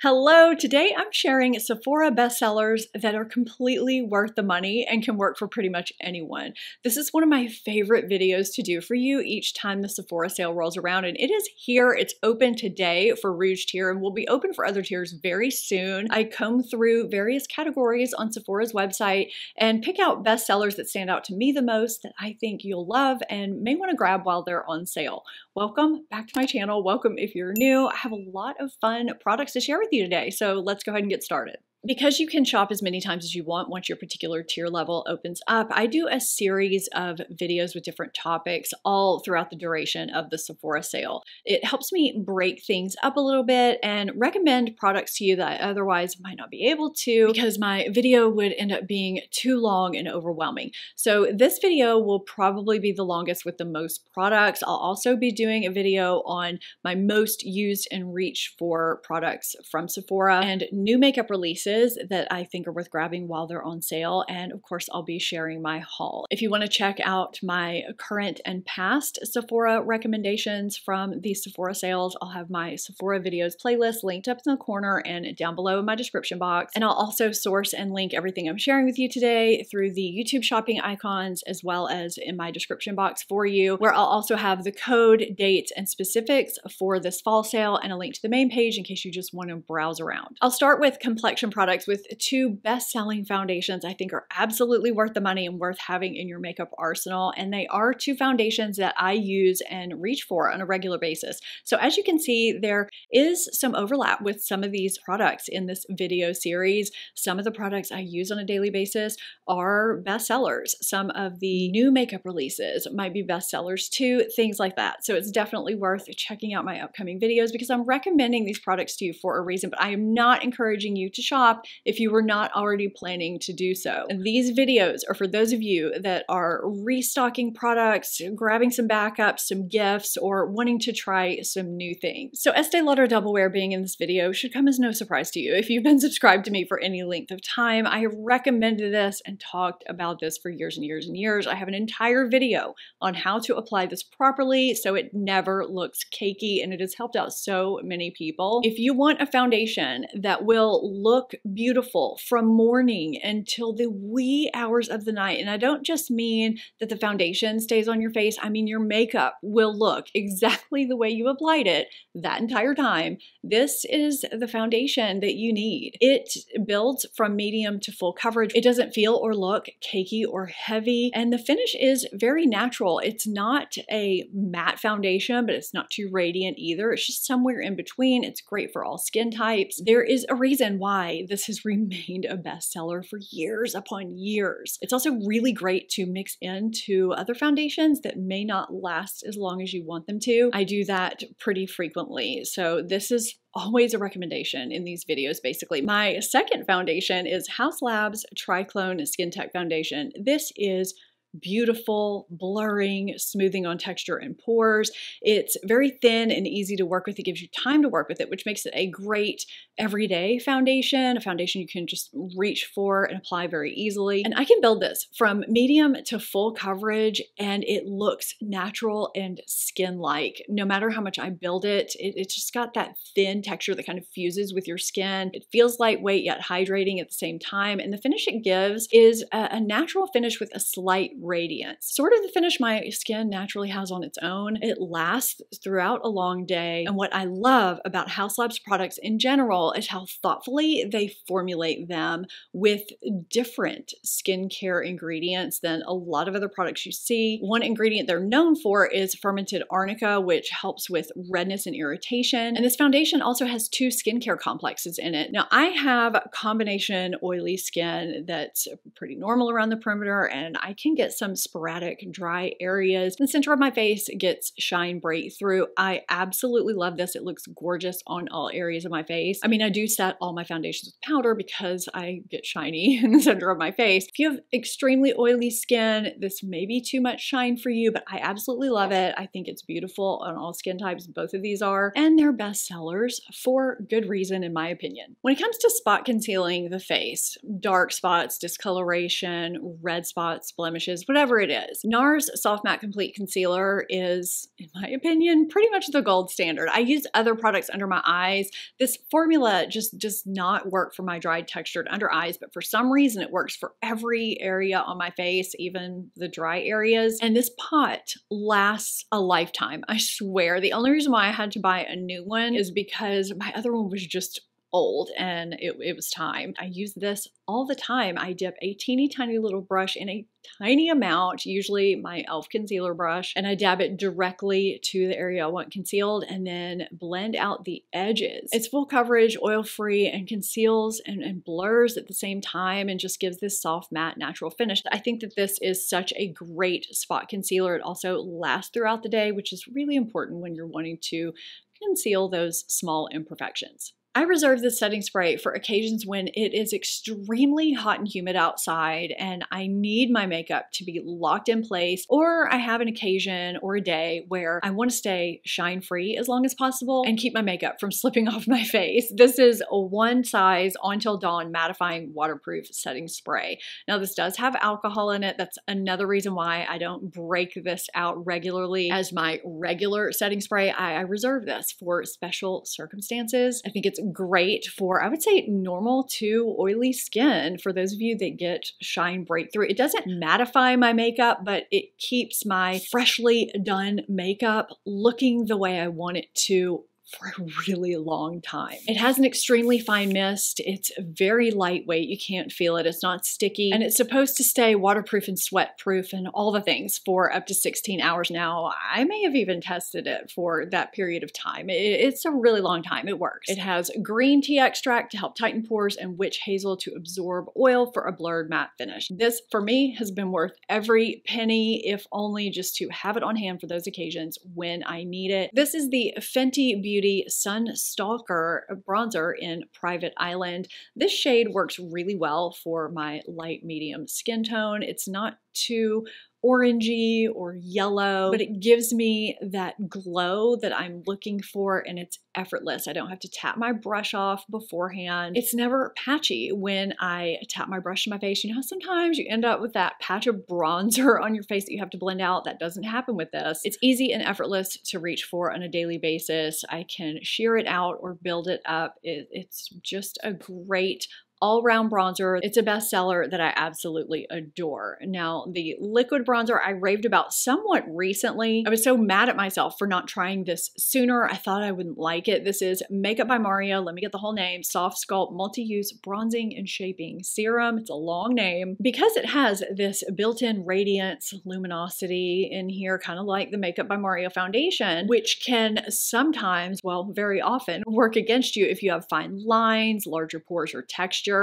Hello, today I'm sharing Sephora bestsellers that are completely worth the money and can work for pretty much anyone. This is one of my favorite videos to do for you each time the Sephora sale rolls around, and it is here. It's open today for Rouge tier and will be open for other tiers very soon. I comb through various categories on Sephora's website and pick out bestsellers that stand out to me the most that I think you'll love and may want to grab while they're on sale. Welcome back to my channel. Welcome if you're new. I have a lot of fun products to share with you today, so let's go ahead and get started. Because you can shop as many times as you want once your particular tier level opens up, I do a series of videos with different topics all throughout the duration of the Sephora sale. It helps me break things up a little bit and recommend products to you that I otherwise might not be able to because my video would end up being too long and overwhelming. So this video will probably be the longest with the most products. I'll also be doing a video on my most used and reached for products from Sephora and new makeup releases that I think are worth grabbing while they're on sale. And of course, I'll be sharing my haul. If you want to check out my current and past Sephora recommendations from the Sephora sales, I'll have my Sephora videos playlist linked up in the corner and down below in my description box. And I'll also source and link everything I'm sharing with you today through the YouTube shopping icons as well as in my description box for you, where I'll also have the code, dates, and specifics for this fall sale and a link to the main page in case you just want to browse around. I'll start with complexion products with two best-selling foundations I think are absolutely worth the money and worth having in your makeup arsenal. And they are two foundations that I use and reach for on a regular basis. So as you can see, there is some overlap with some of these products in this video series. Some of the products I use on a daily basis are bestsellers. Some of the new makeup releases might be bestsellers too, things like that. So it's definitely worth checking out my upcoming videos because I'm recommending these products to you for a reason, but I am not encouraging you to shop if you were not already planning to do so. And these videos are for those of you that are restocking products, grabbing some backups, some gifts, or wanting to try some new things. So Estee Lauder Double Wear being in this video should come as no surprise to you. If you've been subscribed to me for any length of time, I have recommended this and talked about this for years and years and years. I have an entire video on how to apply this properly so it never looks cakey, and it has helped out so many people. If you want a foundation that will look beautiful from morning until the wee hours of the night, and I don't just mean that the foundation stays on your face, I mean your makeup will look exactly the way you applied it that entire time, this is the foundation that you need. It builds from medium to full coverage. It doesn't feel or look cakey or heavy, and the finish is very natural. It's not a matte foundation, but it's not too radiant either. It's just somewhere in between. It's great for all skin types. There is a reason why this has remained a bestseller for years upon years. It's also really great to mix into other foundations that may not last as long as you want them to. I do that pretty frequently, so this is always a recommendation in these videos, basically. My second foundation is Haus Labs Triclone Skin Tech Foundation. This is beautiful, blurring, smoothing on texture and pores. It's very thin and easy to work with. It gives you time to work with it, which makes it a great everyday foundation, a foundation you can just reach for and apply very easily. And I can build this from medium to full coverage, and it looks natural and skin-like. No matter how much I build it, it's just got that thin texture that kind of fuses with your skin. It feels lightweight yet hydrating at the same time, and the finish it gives is a natural finish with a slight radiance. Sort of the finish my skin naturally has on its own. It lasts throughout a long day. And what I love about Haus Labs products in general is how thoughtfully they formulate them with different skincare ingredients than a lot of other products you see. One ingredient they're known for is fermented arnica, which helps with redness and irritation. And this foundation also has two skincare complexes in it. Now, I have combination oily skin that's pretty normal around the perimeter, and I can get some sporadic dry areas. The center of my face gets shine breakthrough. I absolutely love this. It looks gorgeous on all areas of my face. I mean, I do set all my foundations with powder because I get shiny in the center of my face. If you have extremely oily skin, this may be too much shine for you, but I absolutely love it. I think it's beautiful on all skin types. Both of these are, and they're best sellers for good reason, in my opinion. When it comes to spot concealing the face, dark spots, discoloration, red spots, blemishes, is, whatever it is. NARS Soft Matte Complete Concealer is, in my opinion, pretty much the gold standard. I use other products under my eyes. This formula just does not work for my dried textured under eyes, but for some reason it works for every area on my face, even the dry areas. And this pot lasts a lifetime. I swear. The only reason why I had to buy a new one is because my other one was just old and it was time. I use this all the time. I dip a teeny tiny little brush in a tiny amount, usually my e.l.f. concealer brush, and I dab it directly to the area I want concealed and then blend out the edges. It's full coverage, oil-free, and conceals and blurs at the same time and just gives this soft matte natural finish. I think that this is such a great spot concealer. It also lasts throughout the day, which is really important when you're wanting to conceal those small imperfections. I reserve this setting spray for occasions when it is extremely hot and humid outside and I need my makeup to be locked in place, or I have an occasion or a day where I want to stay shine free as long as possible and keep my makeup from slipping off my face. This is a one size Until Dawn mattifying waterproof setting spray. Now this does have alcohol in it. That's another reason why I don't break this out regularly as my regular setting spray. I reserve this for special circumstances. I think it's great for, I would say, normal to oily skin for those of you that get shine breakthrough. It doesn't mattify my makeup, but it keeps my freshly done makeup looking the way I want it to for a really long time. It has an extremely fine mist. It's very lightweight. You can't feel it. It's not sticky. And it's supposed to stay waterproof and sweat proof and all the things for up to 16 hours now. I may have even tested it for that period of time. It's a really long time. It works. It has green tea extract to help tighten pores and witch hazel to absorb oil for a blurred matte finish. This, for me, has been worth every penny, if only just to have it on hand for those occasions when I need it. This is the Fenty Beauty Sun Stalker bronzer in Private Island. This shade works really well for my light medium skin tone. It's not too orangey or yellow, but it gives me that glow that I'm looking for and it's effortless. I don't have to tap my brush off beforehand. It's never patchy when I tap my brush to my face. You know how sometimes you end up with that patch of bronzer on your face that you have to blend out? That doesn't happen with this. It's easy and effortless to reach for on a daily basis. I can sheer it out or build it up. It's just a great all-round bronzer. It's a bestseller that I absolutely adore. Now, the liquid bronzer I raved about somewhat recently. I was so mad at myself for not trying this sooner. I thought I wouldn't like it. This is Makeup by Mario. Let me get the whole name. Soft Sculpt Multi-Use Bronzing and Shaping Serum. It's a long name. Because it has this built-in radiance, luminosity in here, kind of like the Makeup by Mario foundation, which can sometimes, well, very often, work against you if you have fine lines, larger pores, or texture.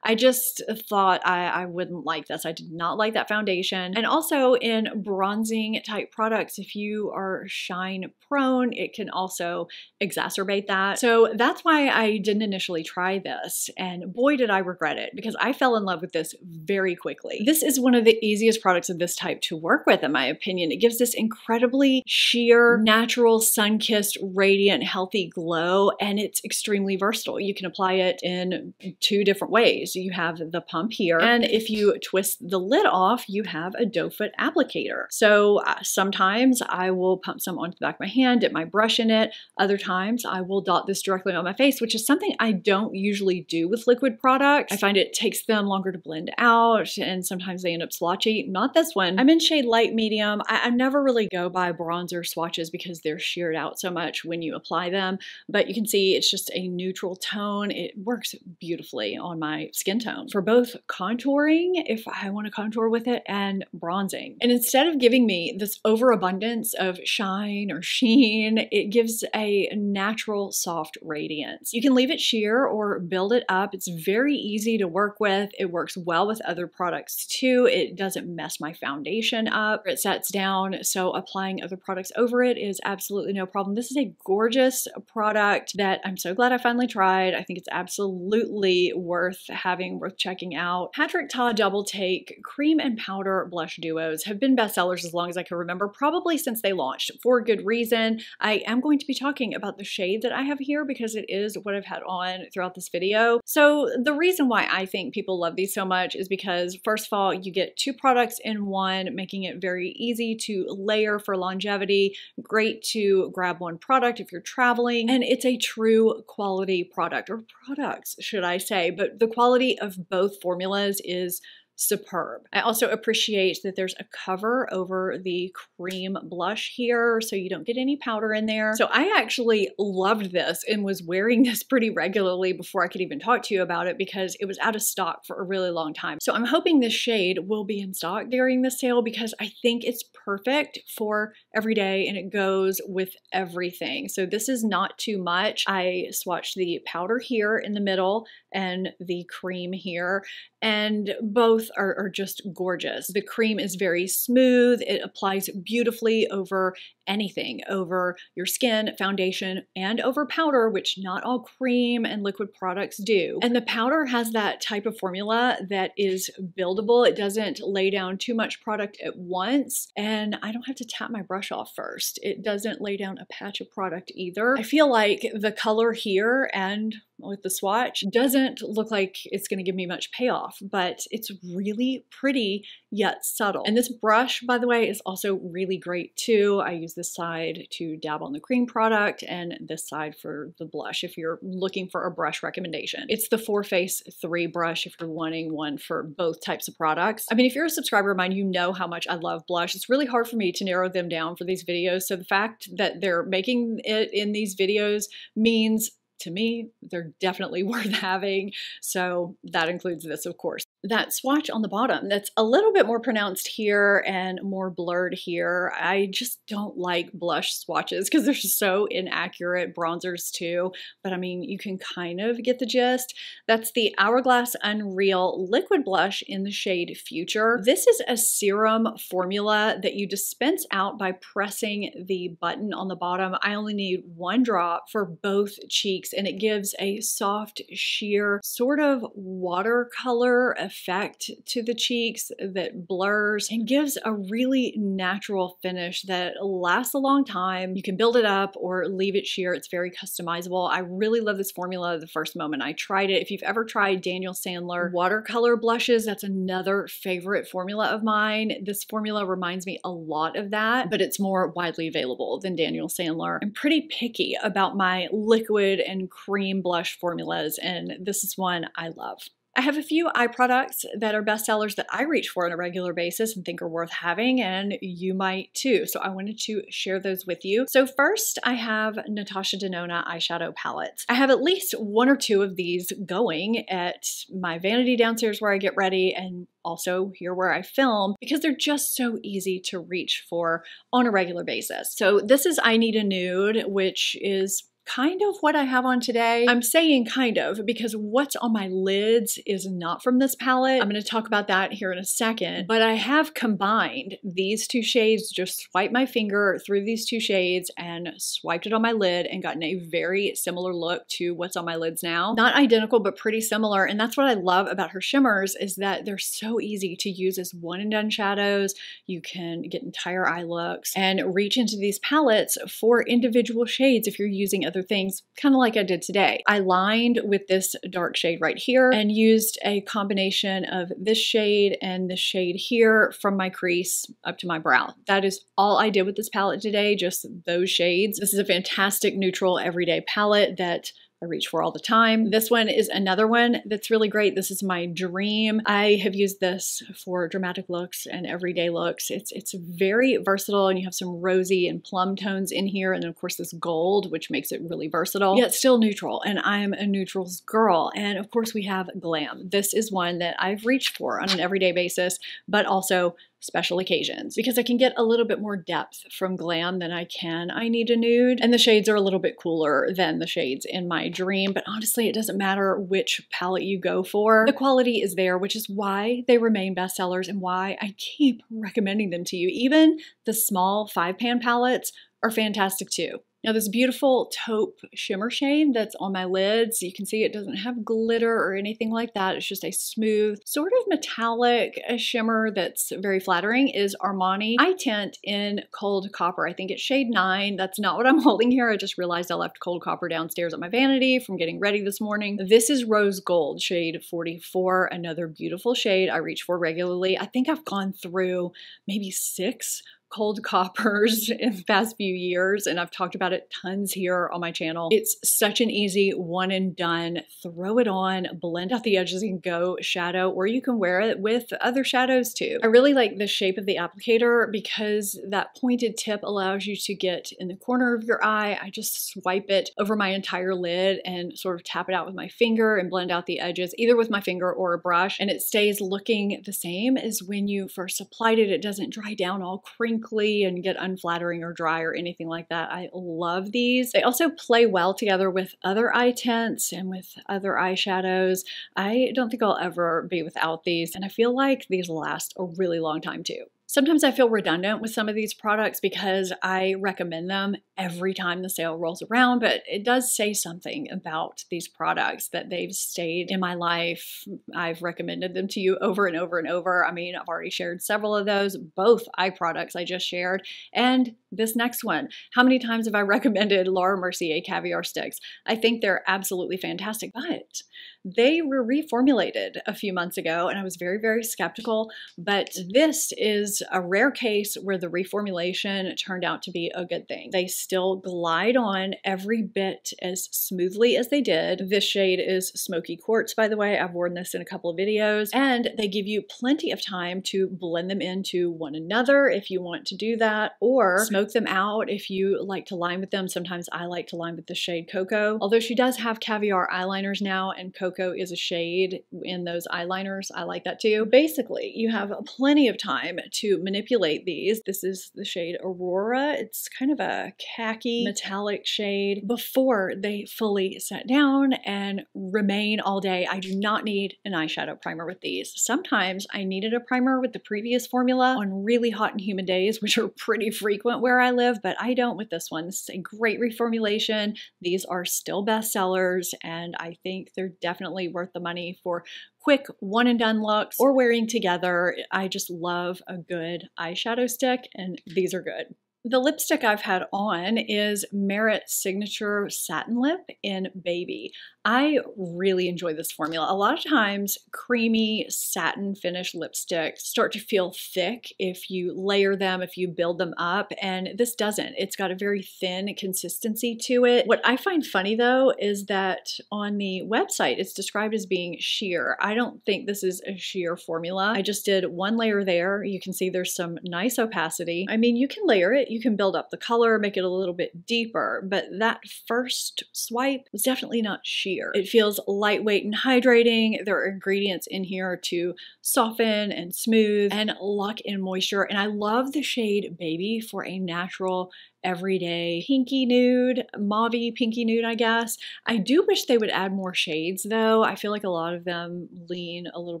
I just thought I wouldn't like this. I did not like that foundation. And also in bronzing type products, if you are shine prone, it can also exacerbate that. So that's why I didn't initially try this. And boy, did I regret it, because I fell in love with this very quickly. This is one of the easiest products of this type to work with, in my opinion. It gives this incredibly sheer, natural, sun-kissed, radiant, healthy glow, and it's extremely versatile. You can apply it in two different ways. You have the pump here, and if you twist the lid off, you have a doe foot applicator. So sometimes I will pump some onto the back of my hand, dip my brush in it. Other times I will dot this directly on my face, which is something I don't usually do with liquid products. I find it takes them longer to blend out, and sometimes they end up splotchy. Not this one. I'm in shade light medium. I never really go by bronzer swatches because they're sheared out so much when you apply them, but you can see it's just a neutral tone. It works beautifully on my skin tone for both contouring, if I want to contour with it, and bronzing. And instead of giving me this overabundance of shine or sheen, it gives a natural soft radiance. You can leave it sheer or build it up. It's very easy to work with. It works well with other products too. It doesn't mess my foundation up. It sets down, so applying other products over it is absolutely no problem. This is a gorgeous product that I'm so glad I finally tried. I think it's absolutely worth having, worth checking out. Patrick Ta Double Take Cream and Powder Blush Duos have been bestsellers as long as I can remember, probably since they launched, for good reason. I am going to be talking about the shade that I have here because it is what I've had on throughout this video. So the reason why I think people love these so much is because, first of all, you get two products in one, making it very easy to layer for longevity, great to grab one product if you're traveling, and it's a true quality product, or products, should I say, but the quality of both formulas is superb. I also appreciate that there's a cover over the cream blush here so you don't get any powder in there. So I actually loved this and was wearing this pretty regularly before I could even talk to you about it because it was out of stock for a really long time. So I'm hoping this shade will be in stock during the sale because I think it's perfect for every day and it goes with everything. So this is not too much. I swatched the powder here in the middle and the cream here, and both are just gorgeous. The cream is very smooth. It applies beautifully over anything, over your skin, foundation, and over powder, which not all cream and liquid products do. And the powder has that type of formula that is buildable. It doesn't lay down too much product at once, and I don't have to tap my brush off first. It doesn't lay down a patch of product either. I feel like the color here and with the swatch doesn't look like it's going to give me much payoff, but it's really pretty yet subtle. And this brush, by the way, is also really great too. I use this side to dab on the cream product and this side for the blush if you're looking for a brush recommendation. It's the Foreface 3 brush if you're wanting one for both types of products. I mean, if you're a subscriber of mine, you know how much I love blush. It's really hard for me to narrow them down for these videos. So the fact that they're making it in these videos means, to me, they're definitely worth having. So that includes this, of course. That swatch on the bottom, that's a little bit more pronounced here and more blurred here. I just don't like blush swatches because they're so inaccurate. Bronzers too, but I mean, you can kind of get the gist. That's the Hourglass Unreal Liquid Blush in the shade Future. This is a serum formula that you dispense out by pressing the button on the bottom. I only need one drop for both cheeks, and it gives a soft, sheer, sort of watercolor effect to the cheeks that blurs and gives a really natural finish that lasts a long time. You can build it up or leave it sheer. It's very customizable. I really love this formula the first moment I tried it. If you've ever tried Daniel Sandler watercolor blushes, that's another favorite formula of mine. This formula reminds me a lot of that, but it's more widely available than Daniel Sandler. I'm pretty picky about my liquid and cream blush formulas, and this is one I love. I have a few eye products that are bestsellers that I reach for on a regular basis and think are worth having, and you might too. So I wanted to share those with you. So first, I have Natasha Denona eyeshadow palettes. I have at least one or two of these going at my vanity downstairs where I get ready, and also here where I film, because they're just so easy to reach for on a regular basis. So this is I Need a Nude, which is kind of what I have on today. I'm saying kind of because what's on my lids is not from this palette. I'm going to talk about that here in a second, but I have combined these two shades, just swiped my finger through these two shades and swiped it on my lid and gotten a very similar look to what's on my lids now. Not identical, but pretty similar. And that's what I love about her shimmers, is that they're so easy to use as one and done shadows. You can get entire eye looks and reach into these palettes for individual shades if you're using other things, kind of like I did today. I lined with this dark shade right here and used a combination of this shade and this shade here from my crease up to my brow. That is all I did with this palette today, just those shades. This is a fantastic neutral everyday palette that I reach for all the time. This one is another one that's really great. This is my dream. I have used this for dramatic looks and everyday looks. It's very versatile, and you have some rosy and plum tones in here, and then of course this gold, which makes it really versatile, yet still neutral, and I'm a neutrals girl. And of course we have Glam. This is one that I've reached for on an everyday basis, but also special occasions, because I can get a little bit more depth from Glam than I can I Need a Nude, and the shades are a little bit cooler than the shades in my dream. But honestly, it doesn't matter which palette you go for. The quality is there, which is why they remain bestsellers and why I keep recommending them to you. Even the small 5-pan palettes are fantastic too. Now this beautiful taupe shimmer shade that's on my lids, you can see it doesn't have glitter or anything like that. It's just a smooth, sort of metallic shimmer that's very flattering, is Armani Eye Tint in Cold Copper. I think it's shade 9. That's not what I'm holding here. I just realized I left Cold Copper downstairs at my vanity from getting ready this morning. This is Rose Gold, shade 44, another beautiful shade I reach for regularly. I think I've gone through maybe 6 Cold Coppers in the past few years, and I've talked about it tons here on my channel. It's such an easy one and done. Throw it on, blend out the edges and go shadow, or you can wear it with other shadows too. I really like the shape of the applicator because that pointed tip allows you to get in the corner of your eye. I just swipe it over my entire lid and sort of tap it out with my finger and blend out the edges, either with my finger or a brush, and it stays looking the same as when you first applied it. It doesn't dry down all crinkly and get unflattering or dry or anything like that. I love these. They also play well together with other eye tints and with other eyeshadows. I don't think I'll ever be without these, and I feel like these last a really long time too. Sometimes I feel redundant with some of these products because I recommend them every time the sale rolls around, but it does say something about these products that they've stayed in my life. I've recommended them to you over and over and over. I mean, I've already shared several of those, both eye products I just shared, and this next one. How many times have I recommended Laura Mercier Caviar Sticks? I think they're absolutely fantastic, but they were reformulated a few months ago, and I was very, very skeptical, but this is a rare case where the reformulation turned out to be a good thing. They still glide on every bit as smoothly as they did. This shade is Smoky Quartz, by the way. I've worn this in a couple of videos, and they give you plenty of time to blend them into one another if you want to do that, or smoke them out if you like to line with them. Sometimes I like to line with the shade Cocoa, although she does have caviar eyeliners now, and Cocoa is a shade in those eyeliners. I like that too. Basically, you have plenty of time to manipulate these. This is the shade Aurora. It's kind of a khaki metallic shade before they fully set down and remain all day. I do not need an eyeshadow primer with these. Sometimes I needed a primer with the previous formula on really hot and humid days, which are pretty frequent where I live, but I don't with this one. This is a great reformulation. These are still bestsellers, and I think they're definitely worth the money for quick one and done looks or wearing together. I just love a good eyeshadow stick, and these are good. The lipstick I've had on is Merit Signature Satin Lip in Baby. I really enjoy this formula. A lot of times creamy satin finish lipsticks start to feel thick if you layer them, if you build them up, and this doesn't. It's got a very thin consistency to it. What I find funny though is that on the website it's described as being sheer. I don't think this is a sheer formula. I just did one layer there. You can see there's some nice opacity. I mean, you can layer it, you can build up the color, make it a little bit deeper, but that first swipe was definitely not sheer. It feels lightweight and hydrating. There are ingredients in here to soften and smooth and lock in moisture. And I love the shade Baby for a natural everyday pinky nude, mauvey pinky nude, I guess. I do wish they would add more shades though. I feel like a lot of them lean a little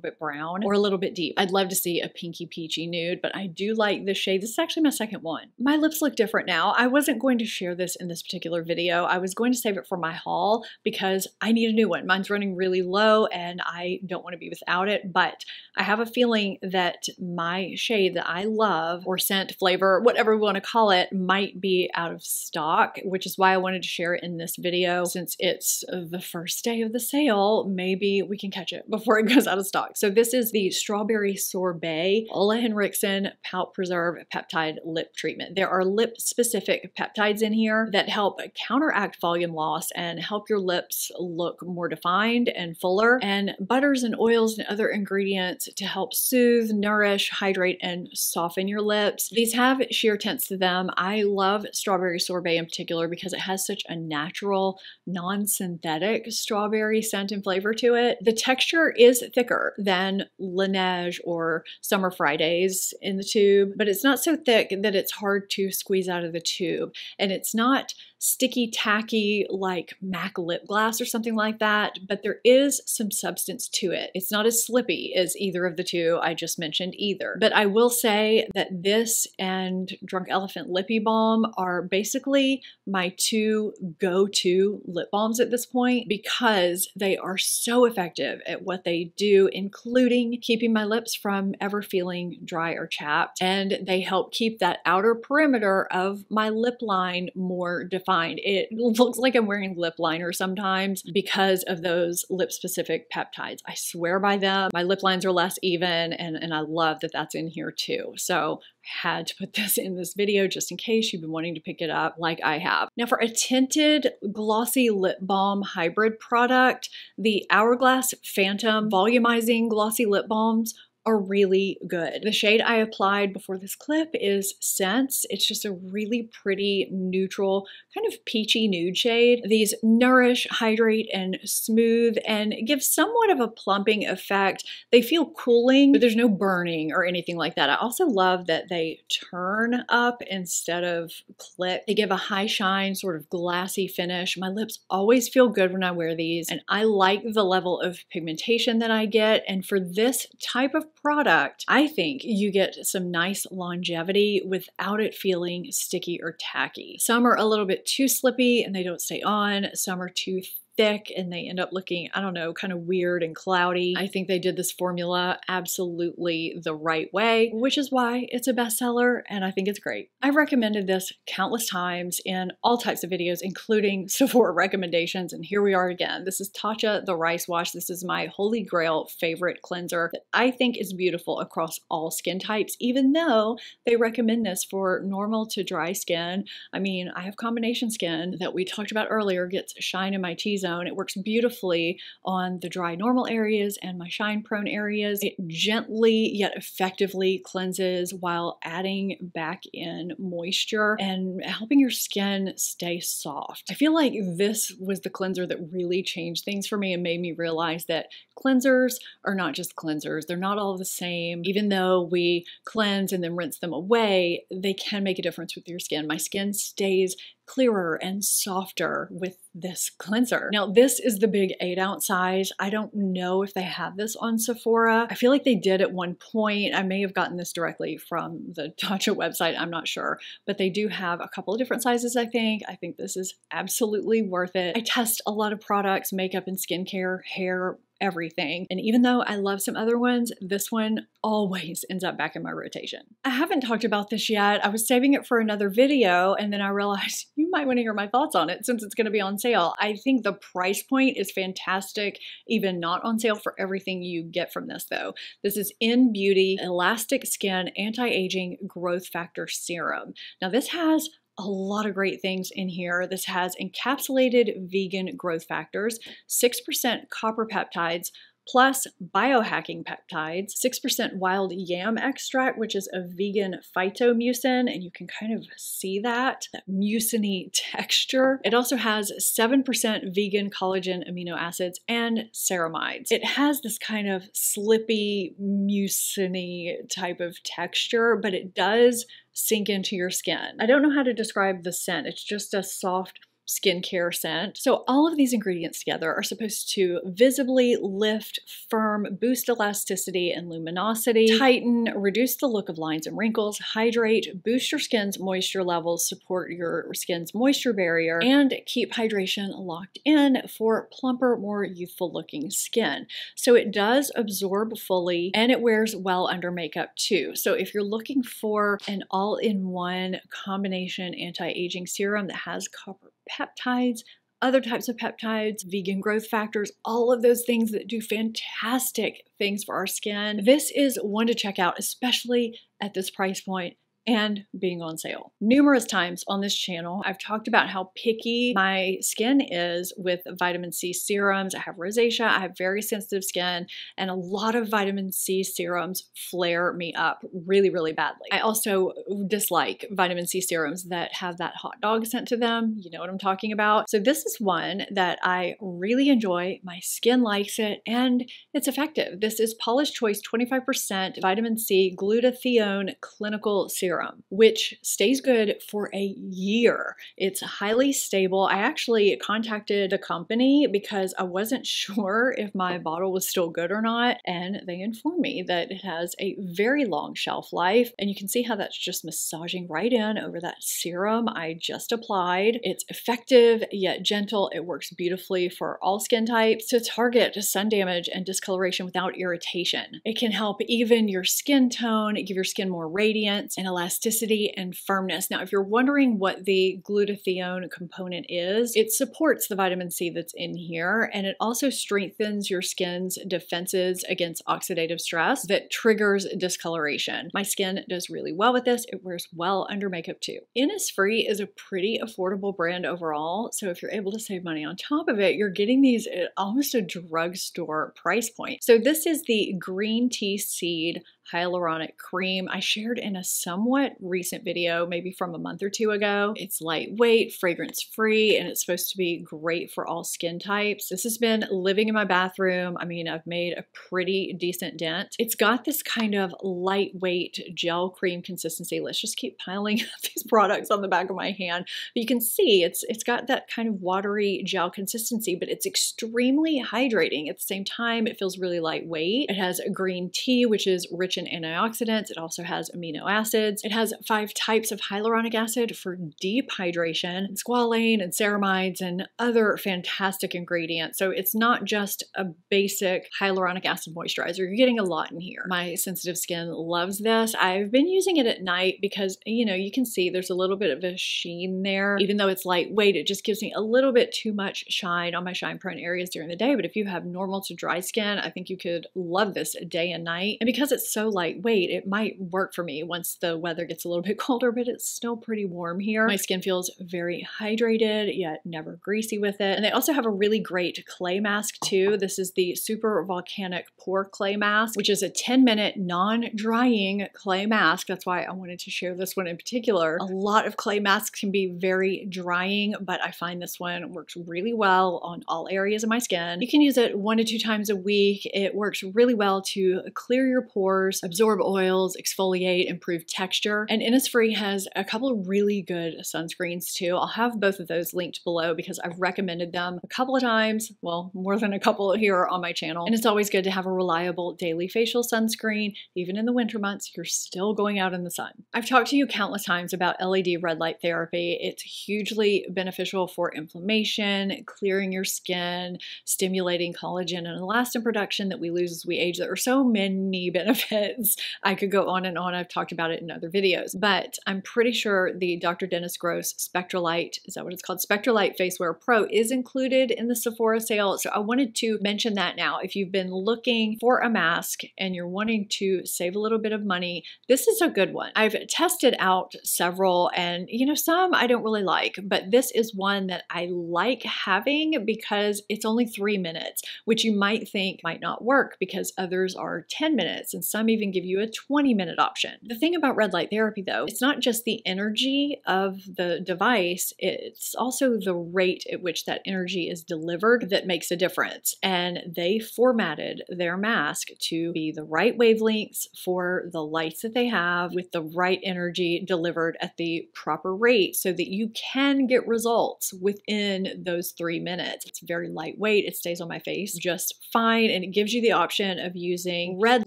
bit brown or a little bit deep. I'd love to see a pinky peachy nude, but I do like this shade. This is actually my second one. My lips look different now. I wasn't going to share this in this particular video. I was going to save it for my haul because I need a new one. Mine's running really low and I don't want to be without it, but I have a feeling that my shade that I love, or scent, flavor, whatever we want to call it, might be out of stock, which is why I wanted to share it in this video. Since it's the first day of the sale, maybe we can catch it before it goes out of stock. So this is the Strawberry Sorbet Ole Henriksen Pout Preserve Peptide Lip Treatment. There are lip-specific peptides in here that help counteract volume loss and help your lips look more defined and fuller, and butters and oils and other ingredients to help soothe, nourish, hydrate, and soften your lips. These have sheer tints to them. I love Strawberry Sorbet in particular because it has such a natural, non-synthetic strawberry scent and flavor to it. The texture is thicker than Laneige or Summer Fridays in the tube, but it's not so thick that it's hard to squeeze out of the tube. And it's not sticky, tacky like MAC lip gloss or something like that, but there is some substance to it. It's not as slippy as either of the two I just mentioned either. But I will say that this and Drunk Elephant Lippy Balm are basically my two go-to lip balms at this point because they are so effective at what they do, including keeping my lips from ever feeling dry or chapped. And they help keep that outer perimeter of my lip line more defined. It looks like I'm wearing lip liner sometimes because of those lip-specific peptides. I swear by them. My lip lines are less even, and I love that that's in here too. So I had to put this in this video just in case you've been wanting to pick it up like I have. Now for a tinted glossy lip balm hybrid product, the Hourglass Phantom Volumizing Glossy Lip Balms are really good. The shade I applied before this clip is Sense. It's just a really pretty neutral, kind of peachy nude shade. These nourish, hydrate, and smooth and give somewhat of a plumping effect. They feel cooling, but there's no burning or anything like that. I also love that they turn up instead of click. They give a high shine, sort of glassy finish. My lips always feel good when I wear these, and I like the level of pigmentation that I get. And for this type of product, I think you get some nice longevity without it feeling sticky or tacky. Some are a little bit too slippy and they don't stay on. Some are too thick and they end up looking, I don't know, kind of weird and cloudy. I think they did this formula absolutely the right way, which is why it's a bestseller and I think it's great. I've recommended this countless times in all types of videos, including Sephora recommendations, and here we are again. This is Tatcha the Rice Wash. This is my holy grail favorite cleanser that I think is beautiful across all skin types, even though they recommend this for normal to dry skin. I mean, I have combination skin that we talked about earlier, gets shine in my T-zone. It works beautifully on the dry normal areas and my shine prone areas. It gently yet effectively cleanses while adding back in moisture and helping your skin stay soft. I feel like this was the cleanser that really changed things for me and made me realize that cleansers are not just cleansers. They're not all the same. Even though we cleanse and then rinse them away, they can make a difference with your skin. My skin stays clearer and softer with this cleanser. Now, this is the big 8-ounce size. I don't know if they have this on Sephora. I feel like they did at one point. I may have gotten this directly from the Tatcha website. I'm not sure, but they do have a couple of different sizes, I think. I think this is absolutely worth it. I test a lot of products, makeup and skincare, hair, everything. And even though I love some other ones, this one always ends up back in my rotation. I haven't talked about this yet. I was saving it for another video and then I realized you might want to hear my thoughts on it since it's going to be on sale. I think the price point is fantastic, even not on sale for everything you get from this though. This is InBeauty Elastic Skin Anti-Aging Growth Factor Serum. Now this has a lot of great things in here. This has encapsulated vegan growth factors, 6% copper peptides, plus biohacking peptides, 6% wild yam extract, which is a vegan phytomucin, and you can kind of see that mucin-y texture. It also has 7% vegan collagen amino acids and ceramides. It has this kind of slippy, mucin-y type of texture, but it does sink into your skin. I don't know how to describe the scent. It's just a soft skincare scent. So all of these ingredients together are supposed to visibly lift, firm, boost elasticity and luminosity, tighten, reduce the look of lines and wrinkles, hydrate, boost your skin's moisture levels, support your skin's moisture barrier, and keep hydration locked in for plumper, more youthful looking skin. So it does absorb fully and it wears well under makeup too. So if you're looking for an all-in-one combination anti-aging serum that has copper peptides, other types of peptides, vegan growth factors, all of those things that do fantastic things for our skin, this is one to check out, especially at this price point and being on sale. Numerous times on this channel, I've talked about how picky my skin is with vitamin C serums. I have rosacea, I have very sensitive skin, and a lot of vitamin C serums flare me up really, really badly. I also dislike vitamin C serums that have that hot dog scent to them. You know what I'm talking about. So this is one that I really enjoy. My skin likes it and it's effective. This is Paula's Choice 25% vitamin C glutathione clinical serum. serum, which stays good for a year. It's highly stable. I actually contacted the company because I wasn't sure if my bottle was still good or not, and they informed me that it has a very long shelf life, and you can see how that's just massaging right in over that serum I just applied. It's effective yet gentle. It works beautifully for all skin types to target sun damage and discoloration without irritation. It can help even your skin tone, give your skin more radiance and elasticity and firmness. Now, if you're wondering what the glutathione component is, it supports the vitamin C that's in here, and it also strengthens your skin's defenses against oxidative stress that triggers discoloration. My skin does really well with this. It wears well under makeup too. Innisfree is a pretty affordable brand overall, so if you're able to save money on top of it, you're getting these at almost a drugstore price point. So this is the green tea seed hyaluronic cream I shared in a somewhat recent video, maybe from a month or two ago. It's lightweight, fragrance free, and it's supposed to be great for all skin types. This has been living in my bathroom. I mean, I've made a pretty decent dent. It's got this kind of lightweight gel cream consistency. Let's just keep piling up these products on the back of my hand. But you can see it's got that kind of watery gel consistency, but it's extremely hydrating. At the same time, it feels really lightweight. It has a green tea, which is rich in antioxidants. It also has amino acids. It has 5 types of hyaluronic acid for deep hydration, and squalane and ceramides and other fantastic ingredients. So it's not just a basic hyaluronic acid moisturizer. You're getting a lot in here. My sensitive skin loves this. I've been using it at night because, you know, you can see there's a little bit of a sheen there. Even though it's lightweight, it just gives me a little bit too much shine on my shine prone areas during the day. But if you have normal to dry skin, I think you could love this day and night. And because it's so lightweight, it might work for me once the weather gets a little bit colder, but it's still pretty warm here. My skin feels very hydrated, yet never greasy with it. And they also have a really great clay mask too. This is the Super Volcanic Pore Clay Mask, which is a 10-minute non-drying clay mask. That's why I wanted to share this one in particular. A lot of clay masks can be very drying, but I find this one works really well on all areas of my skin. You can use it 1 to 2 times a week. It works really well to clear your pores, absorb oils, exfoliate, improve texture. And Innisfree has a couple of really good sunscreens too. I'll have both of those linked below because I've recommended them a couple of times, well, more than a couple here on my channel. And it's always good to have a reliable daily facial sunscreen. Even in the winter months, you're still going out in the sun. I've talked to you countless times about LED red light therapy. It's hugely beneficial for inflammation, clearing your skin, stimulating collagen and elastin production that we lose as we age. There are so many benefits. I could go on and on. I've talked about it in other videos, but I'm pretty sure the Dr. Dennis Gross Spectralite, is that what it's called? Spectralite Facewear Pro is included in the Sephora sale. So I wanted to mention that now. If you've been looking for a mask and you're wanting to save a little bit of money, this is a good one. I've tested out several and, you know, some I don't really like, but this is one that I like having because it's only 3 minutes, which you might think might not work because others are 10 minutes and some even give you a 20-minute option. The thing about red light therapy though, it's not just the energy of the device, it's also the rate at which that energy is delivered that makes a difference. And they formatted their mask to be the right wavelengths for the lights that they have with the right energy delivered at the proper rate so that you can get results within those 3 minutes. It's very lightweight. It stays on my face just fine. And it gives you the option of using red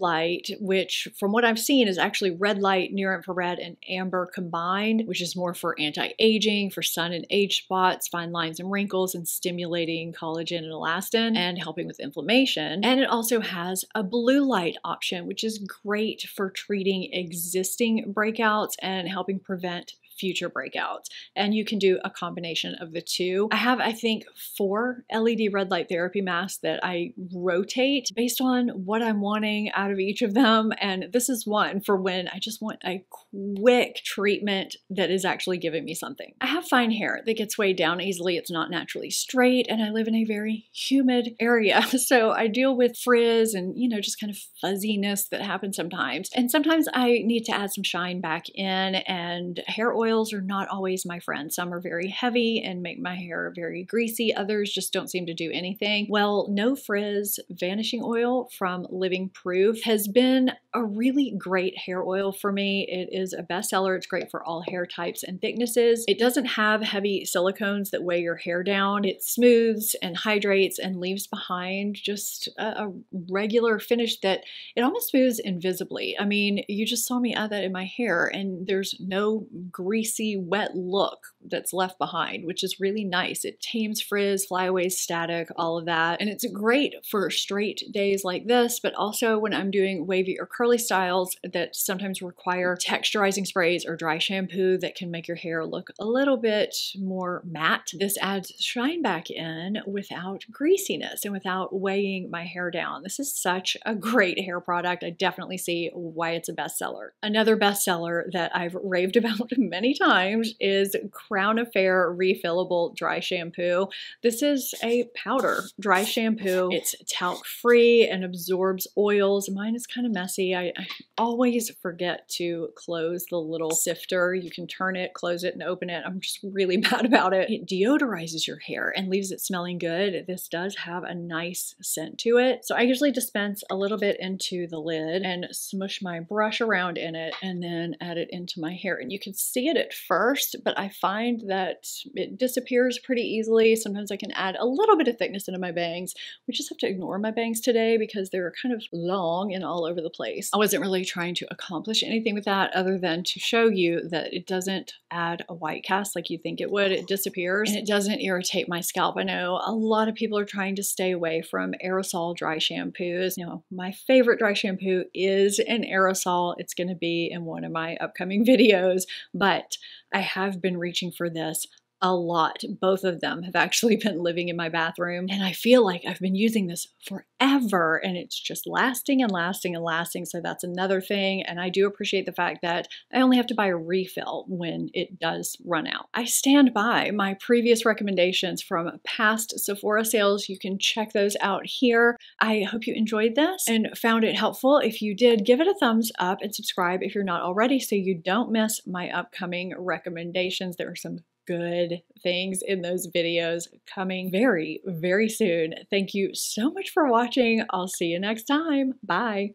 light, which from what I've seen is actually red light, near infrared, and amber combined, which is more for anti-aging, for sun and age spots, fine lines and wrinkles, and stimulating collagen and elastin, and helping with inflammation. And it also has a blue light option, which is great for treating existing breakouts and helping prevent future breakouts. And you can do a combination of the two. I have, I think, 4 LED red light therapy masks that I rotate based on what I'm wanting out of each of them. And this is one for when I just want a quick treatment that is actually giving me something. I have fine hair that gets weighed down easily. It's not naturally straight, and I live in a very humid area. So I deal with frizz and, you know, just kind of fuzziness that happens sometimes. And sometimes I need to add some shine back in, and hair oil oils are not always my friend. Some are very heavy and make my hair very greasy. Others just don't seem to do anything. Well, No Frizz Vanishing Oil from Living Proof has been a really great hair oil for me. It is a bestseller. It's great for all hair types and thicknesses. It doesn't have heavy silicones that weigh your hair down. It smooths and hydrates and leaves behind just a regular finish that it almost smooths invisibly. I mean, you just saw me add that in my hair and there's no greasy, wet look that's left behind, which is really nice. It tames frizz, flyaways, static, all of that. And it's great for straight days like this, but also when I'm doing wavy or curly styles that sometimes require texturizing sprays or dry shampoo that can make your hair look a little bit more matte. This adds shine back in without greasiness and without weighing my hair down. This is such a great hair product. I definitely see why it's a bestseller. Another bestseller that I've raved about many times is Crown Affair Refillable Dry Shampoo. This is a powder dry shampoo. It's talc free and absorbs oils. Mine is kind of messy. I always forget to close the little sifter. You can turn it, close it, and open it. I'm just really bad about it. It deodorizes your hair and leaves it smelling good. This does have a nice scent to it. So I usually dispense a little bit into the lid and smush my brush around in it and then add it into my hair. And you can see it at first, but I find that it disappears pretty easily. Sometimes I can add a little bit of thickness into my bangs. We just have to ignore my bangs today because they're kind of long and all over the place. I wasn't really trying to accomplish anything with that other than to show you that it doesn't add a white cast like you think it would. It disappears and it doesn't irritate my scalp. I know a lot of people are trying to stay away from aerosol dry shampoos. You know, my favorite dry shampoo is an aerosol. It's going to be in one of my upcoming videos, but I have been reaching for this a lot. Both of them have actually been living in my bathroom, and I feel like I've been using this forever and it's just lasting and lasting and lasting. So that's another thing. And I do appreciate the fact that I only have to buy a refill when it does run out. I stand by my previous recommendations from past Sephora sales. You can check those out here. I hope you enjoyed this and found it helpful. If you did, give it a thumbs up and subscribe if you're not already so you don't miss my upcoming recommendations. There are some good things in those videos coming very, very soon. Thank you so much for watching. I'll see you next time. Bye.